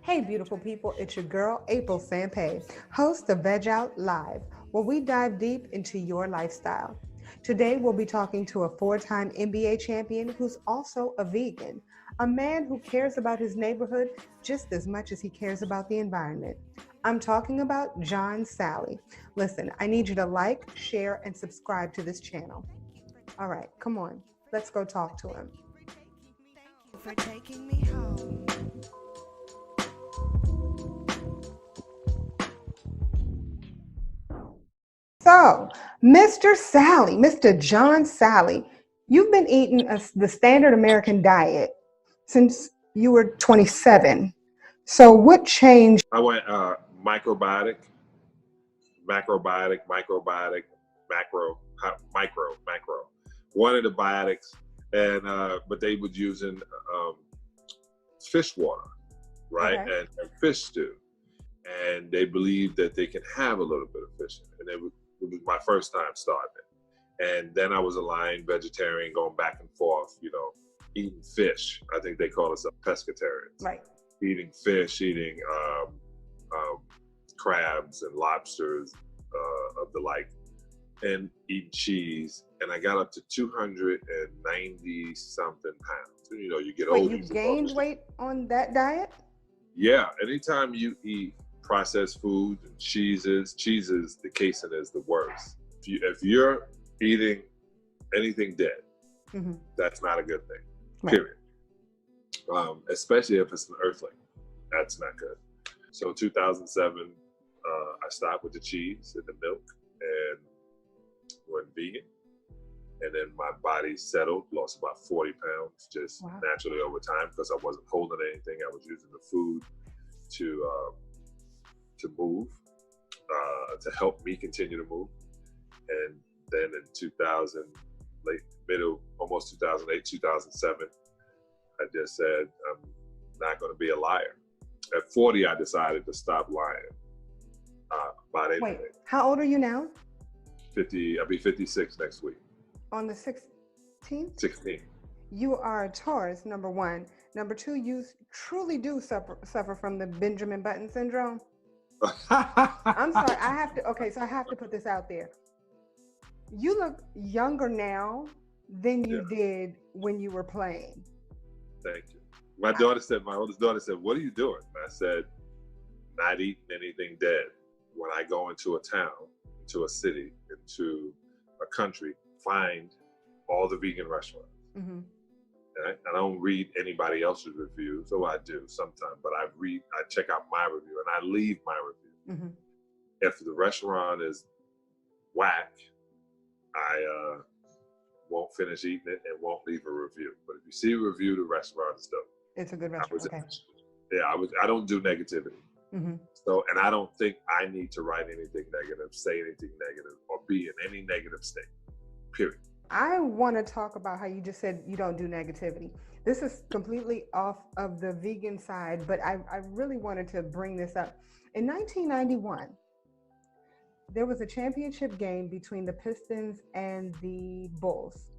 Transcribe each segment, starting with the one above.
Hey, beautiful people, it's your girl, April Sampay, host of Veg Out Live, where we dive deep into your lifestyle. Today, we'll be talking to a four-time NBA champion who's also a vegan, a man who cares about his neighborhood just as much as he cares about the environment. I'm talking about John Salley. Listen, I need you to like, share, and subscribe to this channel. All right, come on, let's go talk to him. For taking me home. So, Mr. Salley, Mr. John Salley, you've been eating the standard American diet since you were 27. So, what changed? I went microbiotic, macrobiotic, microbiotic, macro. One of the biotics, and but they was using fish water, right, Okay. and fish stew, and they believed that they can have a little bit of fish in it. And it was my first time starting it, and then I was a lying vegetarian, going back and forth, eating fish. I think they call us pescatarians. Right. Eating fish, eating crabs and lobsters of the like, and eating cheese. And I got up to 290 something pounds. You get Wait, older. you gained weight on that diet? Yeah, anytime you eat processed foods and cheeses, the casein is the worst. If you're eating anything dead, that's not a good thing. Right. Period. Especially if it's an earthling, that's not good. So 2007, I stopped with the cheese and the milk and went vegan. And then my body settled, lost about 40 pounds just naturally over time because I wasn't holding anything. I was using the food to move, to help me continue to move. And then in 2000, almost 2008, 2007, I just said, I'm not going to be a liar. At 40, I decided to stop lying about anything. Wait, how old are you now? 50, I'll be 56 next week. On the 16th? 16. You are a Taurus, number one. Number two, you truly do suffer from the Benjamin Button syndrome. I'm sorry, I have to put this out there. You look younger now than you did when you were playing. Thank you. My oldest daughter said, what are you doing? And I said, not eating anything dead. When I go into a town, into a city, into a country, find all the vegan restaurants. I don't read anybody else's reviews, so I do sometimes, but I check out my review and I leave my review. If the restaurant is whack, I won't finish eating it and won't leave a review. But if you see a review, the restaurant is dope. It's a good restaurant. Okay. I don't do negativity. So, and I don't think I need to write anything negative, say anything negative, or be in any negative state, period. I want to talk about how you just said you don't do negativity. This is completely off of the vegan side, but I really wanted to bring this up. In 1991, there was a championship game between the Pistons and the Bulls.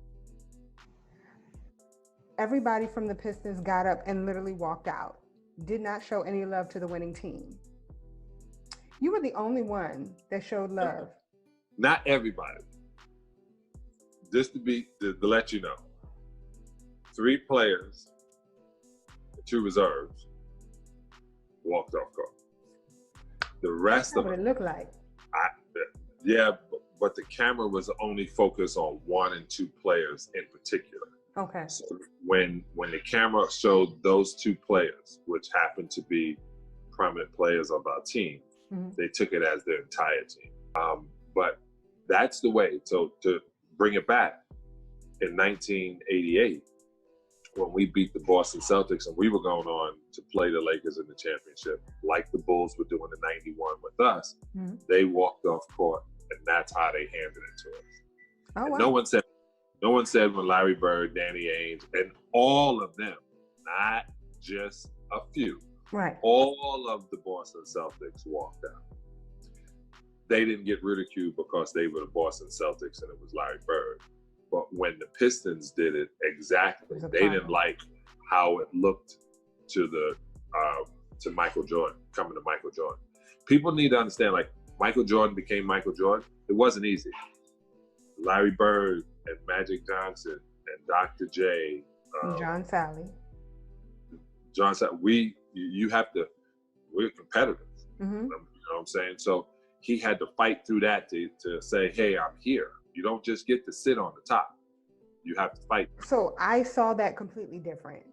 Everybody from the Pistons got up and literally walked out. Did not show any love to the winning team. You were the only one that showed love. Not everybody. Just to let you know, 3 players, 2 reserves, walked off court. The rest That's of what them, it looked like. but the camera was only focused on 1 and 2 players in particular. Okay. So when the camera showed those 2 players, which happened to be prominent players of our team, they took it as their entire team. But that's the way. So to bring it back, in 1988, when we beat the Boston Celtics and we were going on to play the Lakers in the championship, like the Bulls were doing in 91 with us, they walked off court, and that's how they handed it to us. Oh, wow. No one said when Larry Bird, Danny Ainge, and all of them, not just a few, right? All of the Boston Celtics walked out. They didn't get ridiculed because they were the Boston Celtics and it was Larry Bird. But when the Pistons did it, exactly, they didn't like how it looked to the to Michael Jordan, coming to Michael Jordan. People need to understand, like, Michael Jordan became Michael Jordan. It wasn't easy. Larry Bird and Magic Johnson and Dr. J. John Salley. John Salley, we're competitors. Mm-hmm. You know what I'm saying? So he had to fight through that to say, hey, I'm here. You don't just get to sit on the top. You have to fight. So I saw that completely different.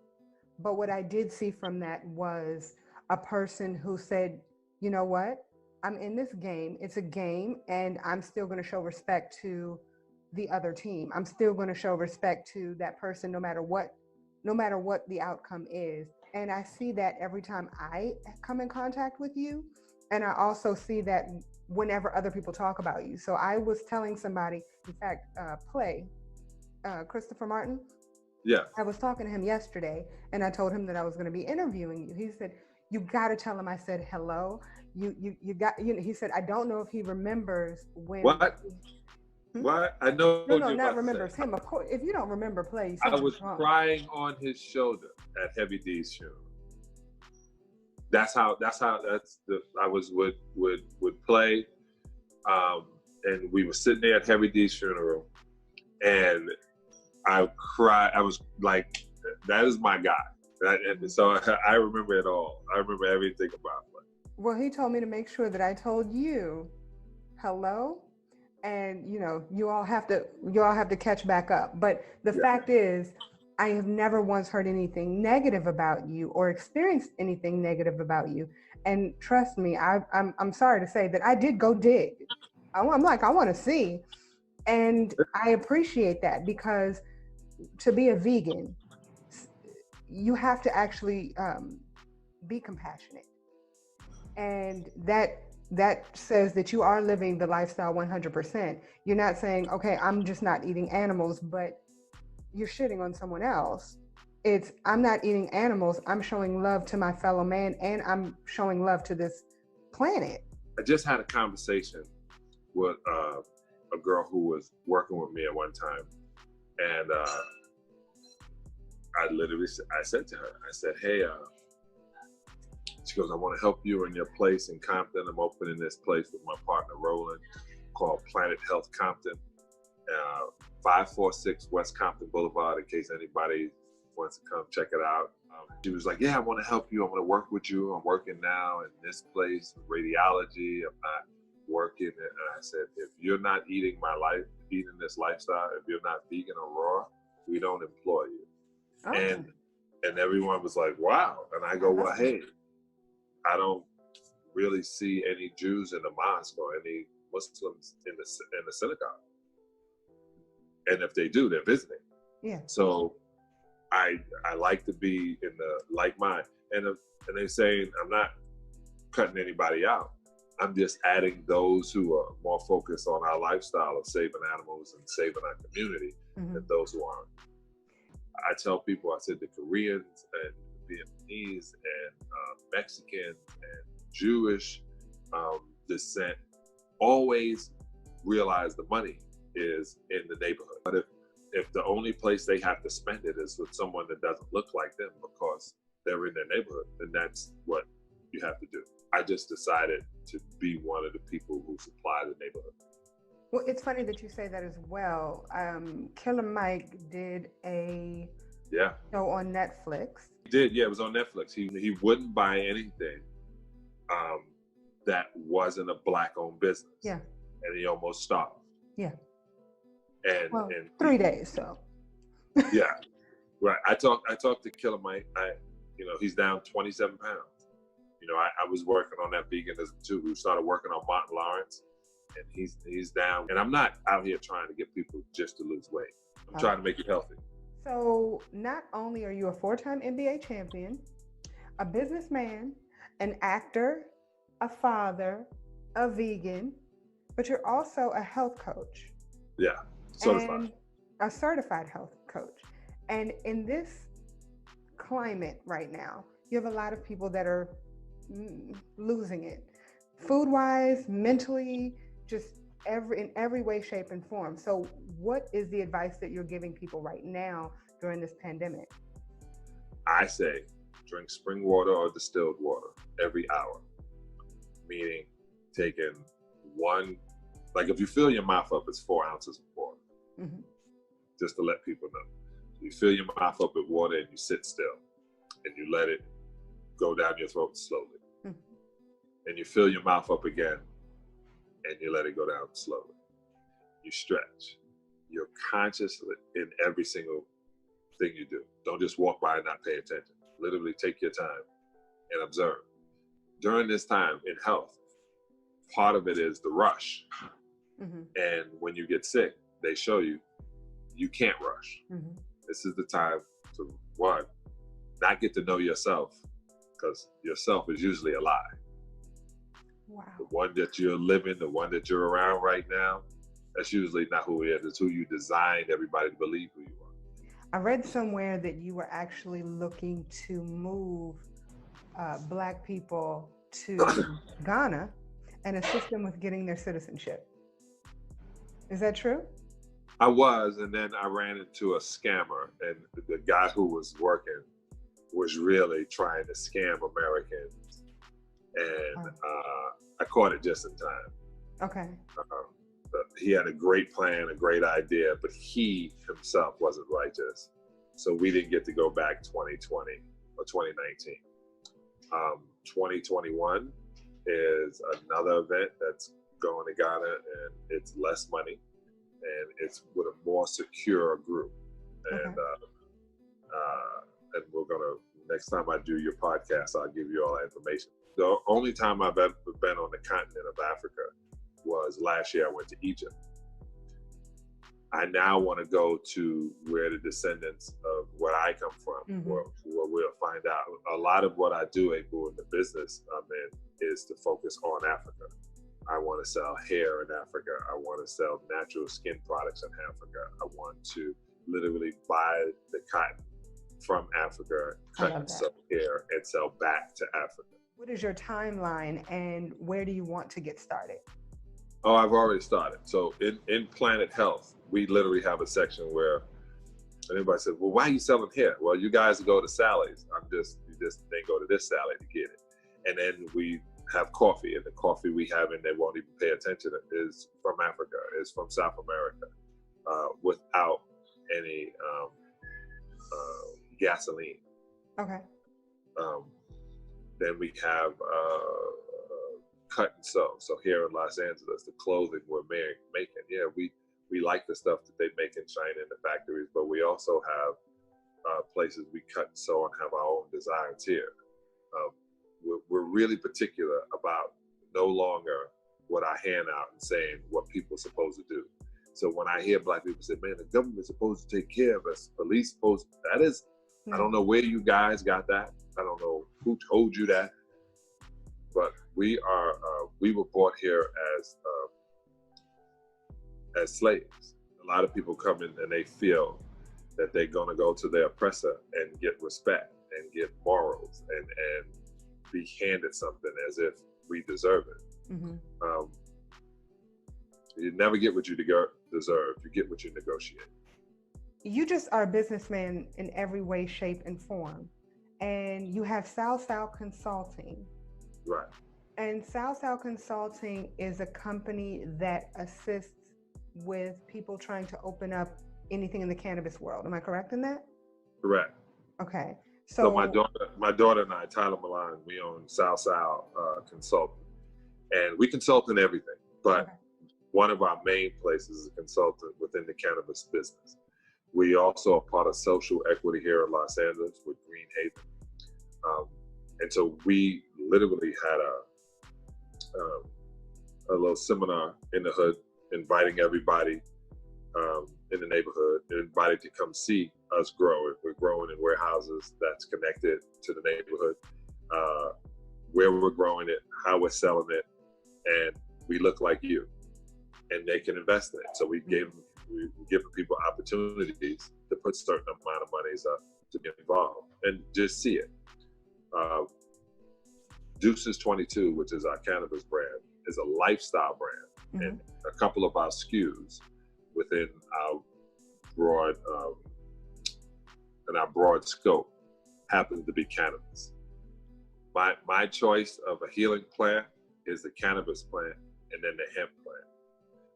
But what I did see from that was a person who said, you know what? I'm in this game. It's a game, and I'm still going to show respect to the other team. I'm still going to show respect to that person, no matter what the outcome is. And I see that every time I come in contact with you. And I also see that whenever other people talk about you. So I was telling somebody, in fact, Christopher Martin. Yeah. I was talking to him yesterday, and I told him that I was going to be interviewing you. He said, you got to tell him I said hello. He said, I don't know if he remembers when. What? What? I know. No, not remembers him. Of course, if you don't remember, please. I was crying on his shoulder at Heavy D's funeral. I would play, and we were sitting there at Heavy D's funeral, and I cried. I was like, that is my guy. And so I remember it all. I remember everything about it. Well, he told me to make sure that I told you hello, and you all have to catch back up. But the fact is, I have never once heard anything negative about you or experienced anything negative about you. And trust me, I'm sorry to say that I did go dig. I'm like, I want to see. And I appreciate that, because to be a vegan, you have to actually be compassionate. And that says that you are living the lifestyle 100%. You're not saying, okay, I'm just not eating animals, but you're shitting on someone else. It's, I'm not eating animals. I'm showing love to my fellow man, and I'm showing love to this planet. I just had a conversation with a girl who was working with me at one time. And I said to her, I said, hey, she goes, I want to help you in your place in Compton. I'm opening this place with my partner, Roland, called Planet Health Compton, 546 West Compton Boulevard, in case anybody wants to come check it out. She was like, yeah, I want to help you. I want to work with you. I'm working now in this place, radiology. I'm not working. And I said, if you're not eating this lifestyle, if you're not vegan or raw, we don't employ you. Okay. And everyone was like, wow. And I go, well, hey, I don't really see any Jews in the mosque or any Muslims in the synagogue. And if they do, they're visiting. Yeah. So I like to be in the like mind. And they're saying, I'm not cutting anybody out. I'm just adding those who are more focused on our lifestyle of saving animals and saving our community than those who aren't. I tell people, I said the Koreans and Vietnamese and Mexican and Jewish descent always realize the money is in the neighborhood. But if the only place they have to spend it is with someone that doesn't look like them because they're in their neighborhood, then that's what you have to do. I just decided to be one of the people who supply the neighborhood. Well, it's funny that you say that as well. Killer Mike did a show on Netflix. He did, yeah, it was on Netflix. He wouldn't buy anything that wasn't a Black-owned business. Yeah. And he almost starved. Yeah. And 3 days, so. Yeah, right. I talked to Killer Mike. He's down 27 pounds. I was working on that veganism too. We started working on Martin Lawrence, and he's down. And I'm not out here trying to get people just to lose weight. I'm trying to make it healthy. So not only are you a 4-time NBA champion, a businessman, an actor, a father, a vegan, but you're also a health coach. Yeah, certified. And a certified health coach. And in this climate right now, you have a lot of people that are losing it, food-wise, mentally, just in every way, shape, and form. So what is the advice that you're giving people right now during this pandemic? I say, drink spring water or distilled water every hour. Meaning taking one, like if you fill your mouth up, it's 4 ounces of water. Mm-hmm. Just to let people know. You fill your mouth up with water and you sit still and you let it go down your throat slowly. Mm-hmm. And you fill your mouth up again and you let it go down slowly. You stretch. You're conscious in every single thing you do. Don't just walk by and not pay attention. Literally take your time and observe. During this time in health, part of it is the rush. Mm-hmm. And when you get sick, they show you can't rush. Mm-hmm. This is the time to, one, not get to know yourself, because yourself is usually a lie. Wow. The one that you're living, the one that you're around right now, that's usually not who he is. It's who you designed everybody to believe who you are. I read somewhere that you were actually looking to move Black people to Ghana and assist them with getting their citizenship. Is that true? I was, and then I ran into a scammer, and the guy who was working was really trying to scam Americans, and I caught it just in time. Okay. He had a great plan, a great idea, but he himself wasn't righteous, so we didn't get to go back 2020 or 2019. 2021 is another event that's going to Ghana, and it's less money. And it's with a more secure group. And and we're gonna, next time I do your podcast, I'll give you all that information. The only time I've ever been on the continent of Africa was last year. I went to Egypt. I now want to go to where the descendants of where I come from, mm-hmm. where we'll find out. A lot of what I do, in the business I'm in, is to focus on Africa. I want to sell hair in Africa. I want to sell natural skin products in Africa. I want to literally buy the cotton from Africa, cut and sell hair, and sell back to Africa. What is your timeline, and where do you want to get started? Oh, I've already started. So in Planet Health, we literally have a section where anybody says, well, why are you selling hair? Well, you guys go to Sally's. You just then go to this Sally to get it. And then we have coffee, and the coffee we have and they won't even pay attention is from Africa, is from South America, without any gasoline. Okay. Then we have cut and sew. So here in Los Angeles, the clothing we're making, we like the stuff that they make in China in the factories, but we also have places we cut and sew and have our own designs here. We're really particular about no longer what I hand out and saying what people are supposed to do. So when I hear Black people say, man, the government's supposed to take care of us, police supposed to, that is, I don't know where you guys got that. I don't know who told you that, but we were brought here as slaves. A lot of people come in and they feel that they're gonna go to their oppressor and get respect and get morals and be handed something as if we deserve it. Mm-hmm. You never get what you deserve. You get what you negotiate. You just are a businessman in every way, shape, and form. And you have Sal Consulting. Right. And Sal Consulting is a company that assists with people trying to open up anything in the cannabis world. Am I correct in that? Correct. Okay. So my daughter and I, Tyler Milan, we own Sal Consulting, and we consult in everything. But one of our main places is a consultant within the cannabis business. We also are part of social equity here in Los Angeles with Green Haven, and so we literally had a little seminar in the hood, inviting everybody in the neighborhood, invited to come see us grow. We're growing in warehouses that's connected to the neighborhood, where we're growing it, how we're selling it, and we look like you, and they can invest in it. So we've given people opportunities to put certain amount of monies up to get involved and just see it. Deuces 22, which is our cannabis brand, is a lifestyle brand, and a couple of our SKUs within our broad scope happens to be cannabis. My choice of a healing plant is the cannabis plant and then the hemp plant.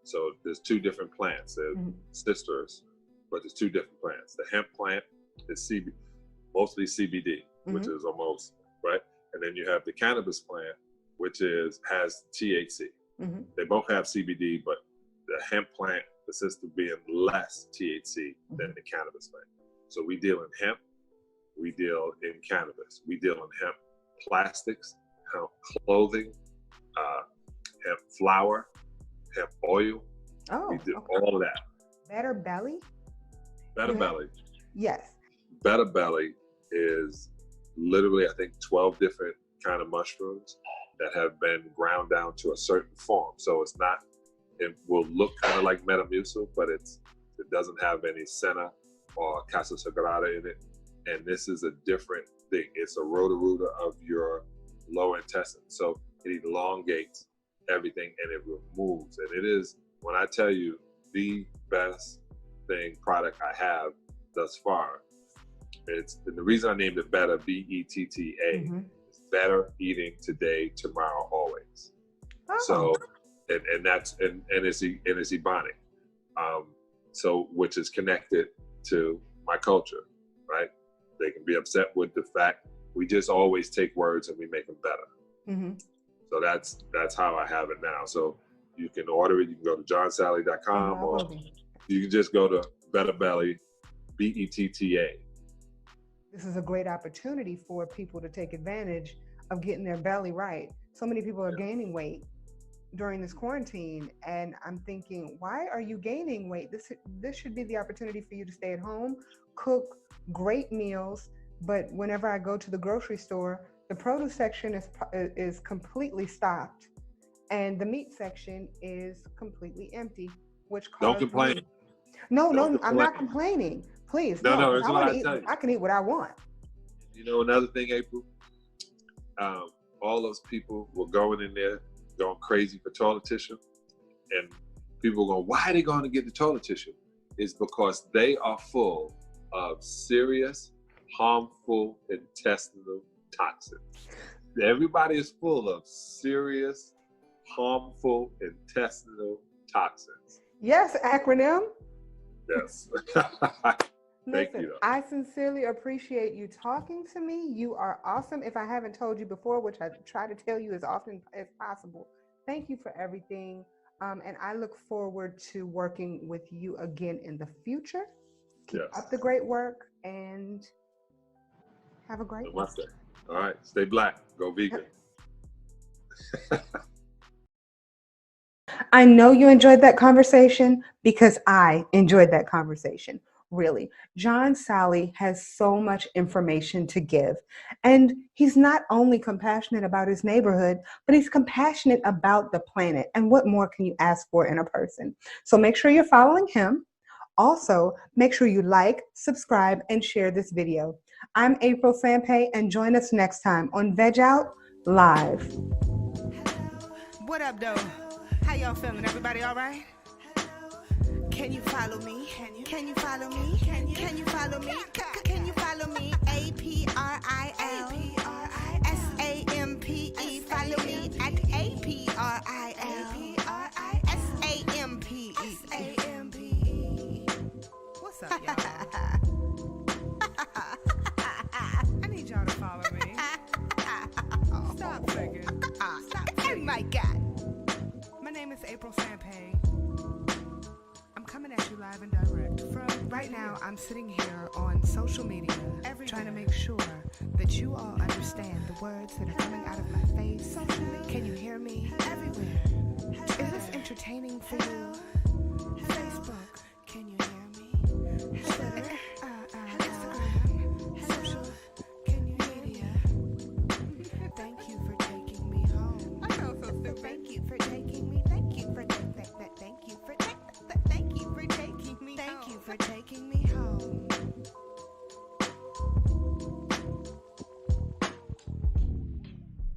So there's two different plants. They're sisters, but there's two different plants. The hemp plant is mostly CBD, which is almost, right? And then you have the cannabis plant, which has THC. They both have CBD, but the hemp plant, the sister being less THC than the cannabis plant. So we deal in hemp, we deal in cannabis, we deal in hemp plastics, hemp clothing, hemp flour, hemp oil. Oh, we do all of that. Better Belly? Better Belly. Yes. Better Belly is literally, I think, 12 different kind of mushrooms that have been ground down to a certain form. So it's not, it will look kind of like Metamucil, but it doesn't have any senna or Casa Sagrada in it. And this is a different thing. It's a roto-rooter of your lower intestine. So it elongates everything and it removes. And it is, when I tell you, the best product I have thus far. And the reason I named it Better, B-E-T-T-A, is better eating today, tomorrow, always. Oh. So, and it's Ebonic. So, which is connected to my culture, right? They can be upset with the fact we just always take words and we make them better. So that's how I have it now. So you can order it. You can go to johnsalley.com or you can just go to Better Belly, B-E-T-T-A. This is a great opportunity for people to take advantage of getting their belly right. So many people are gaining weight during this quarantine, and I'm thinking, why are you gaining weight? This should be the opportunity for you to stay at home, cook great meals. But whenever I go to the grocery store, the produce section is completely stocked, and the meat section is completely empty. Which don't complain. No, I'm not complaining. Please, no. It's what I tell you. I can eat what I want. You know, another thing, April. All those people were going in there, going crazy for toilet tissue, and people were going, "Why are they going to get the toilet tissue?" It's because they are full of serious, harmful intestinal toxins. Everybody is full of serious, harmful intestinal toxins. Yes, acronym. Yes. Thank Listen, you. I sincerely appreciate you talking to me. You are awesome. If I haven't told you before, which I try to tell you as often as possible, thank you for everything. And I look forward to working with you again in the future. Keep up the great work and have a great one. All right. Stay black. Go vegan. I know you enjoyed that conversation because I enjoyed that conversation. Really, John Salley has so much information to give. And he's not only compassionate about his neighborhood, but he's compassionate about the planet. And what more can you ask for in a person? So make sure you're following him. Also, make sure you like, subscribe, and share this video. I'm April Sampe, and join us next time on Veg Out Live. What up, though? How y'all feeling? Everybody all right? Can you follow me? Can you follow me? Can you follow me? Can you follow me? APRILSAMPE. Follow me at APRILSAMPE. What's up, y'all? I need y'all to follow me. Stop thinking. Stop. Oh my God. My name is April Sampe. I'm coming at you live and direct from right now. I'm sitting here on social media, trying to make sure that you all understand the words that are coming out of my face. Can you hear me? Everywhere. Is this entertaining for you? Facebook. Can you hear me? Twitter. Instagram. Social. Can you media? Thank you for taking me home. I know, so stupid. Thank you for taking me. Thank you for taking me. Thank you for taking me home.